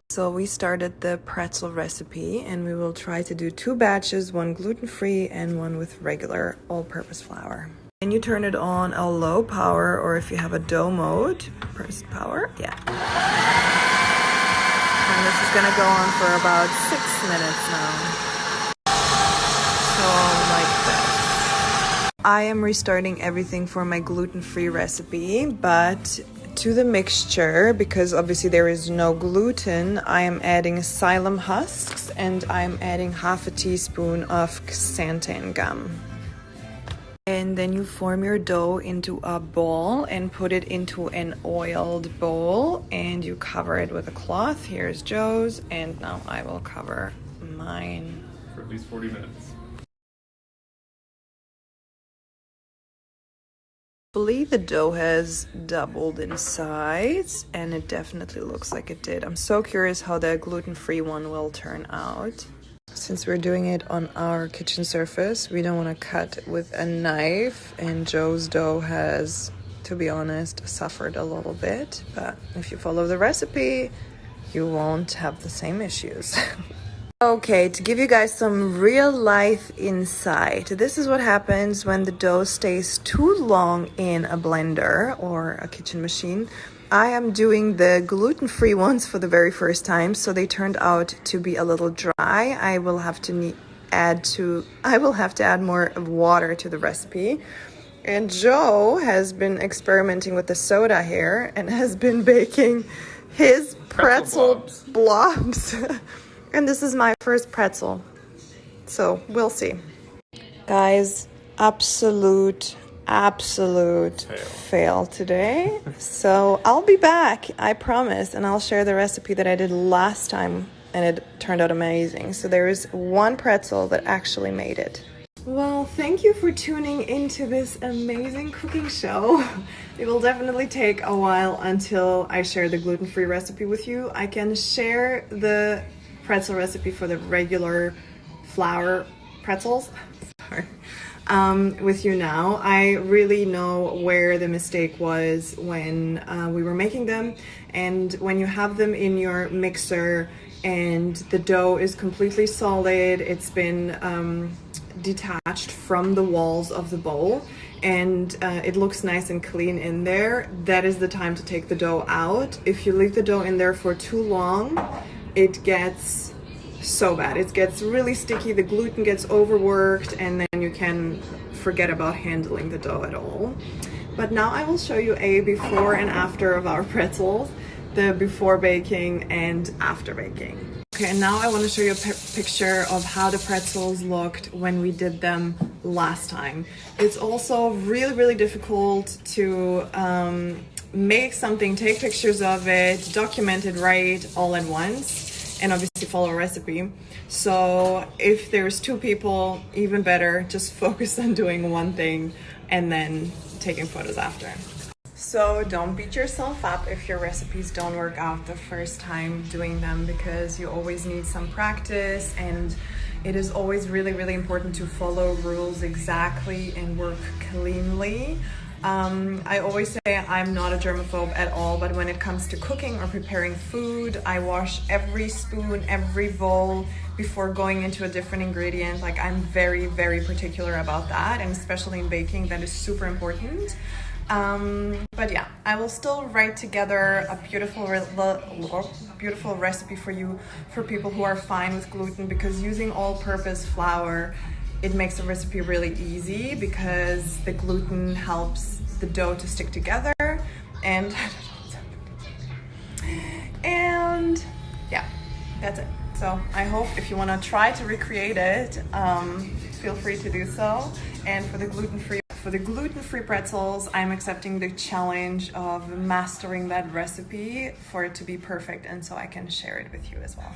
So we started the pretzel recipe and we will try to do 2 batches, one gluten-free and one with regular all-purpose flour. And you turn it on a low power, or if you have a dough mode, press power, yeah. And this is gonna go on for about 6 minutes now. So like this. I am restarting everything for my gluten-free recipe, but to the mixture, because obviously there is no gluten, I am adding psyllium husks and I'm adding half a teaspoon of xanthan gum. And then you form your dough into a ball and put it into an oiled bowl and you cover it with a cloth. Here's Joe's, and now I will cover mine. For at least 40 minutes. The dough has doubled in size and it definitely looks like it did. I'm so curious how the gluten-free one will turn out. Since we're doing it on our kitchen surface, we don't want to cut with a knife, and Joe's dough has, to be honest, suffered a little bit, but if you follow the recipe, you won't have the same issues. Okay, to give you guys some real life insight, this is what happens when the dough stays too long in a blender or a kitchen machine. I am doing the gluten-free ones for the very first time, so they turned out to be a little dry. I will have to add more water to the recipe. And Joe has been experimenting with the soda here and has been baking his pretzel blobs. And this is my first pretzel, so we'll see. Guys, absolute fail today. So I'll be back, I promise, and I'll share the recipe that I did last time, and it turned out amazing. So there is one pretzel that actually made it. Well, thank you for tuning into this amazing cooking show. It will definitely take a while until I share the gluten-free recipe with you. I can share the pretzel recipe for the regular flour pretzels with you now. I really know where the mistake was when we were making them, and when you have them in your mixer and the dough is completely solid, it's been detached from the walls of the bowl, and it looks nice and clean in there, that is the time to take the dough out. If you leave the dough in there for too long, it gets so bad. It gets really sticky, the gluten gets overworked, and then you can forget about handling the dough at all. But now I will show you a before and after of our pretzels, the before baking and after baking. Okay, and now I want to show you a picture of how the pretzels looked when we did them last time. It's also really difficult to make something, take pictures of it, document it right all at once, and obviously follow a recipe. So if there's 2 people, even better, just focus on doing one thing and then taking photos after. So don't beat yourself up if your recipes don't work out the first time doing them, because you always need some practice, and it is always really important to follow rules exactly and work cleanly. I always say I'm not a germaphobe at all, but when it comes to cooking or preparing food, I wash every spoon, every bowl before going into a different ingredient. Like, I'm very particular about that, and especially in baking, that is super important. But yeah, I will still write together a beautiful recipe for you, for people who are fine with gluten, because using all-purpose flour, it makes the recipe really easy because the gluten helps the dough to stick together, and yeah, that's it. So I hope if you want to try to recreate it, feel free to do so. And for the gluten-free pretzels, I'm accepting the challenge of mastering that recipe for it to be perfect, and so I can share it with you as well.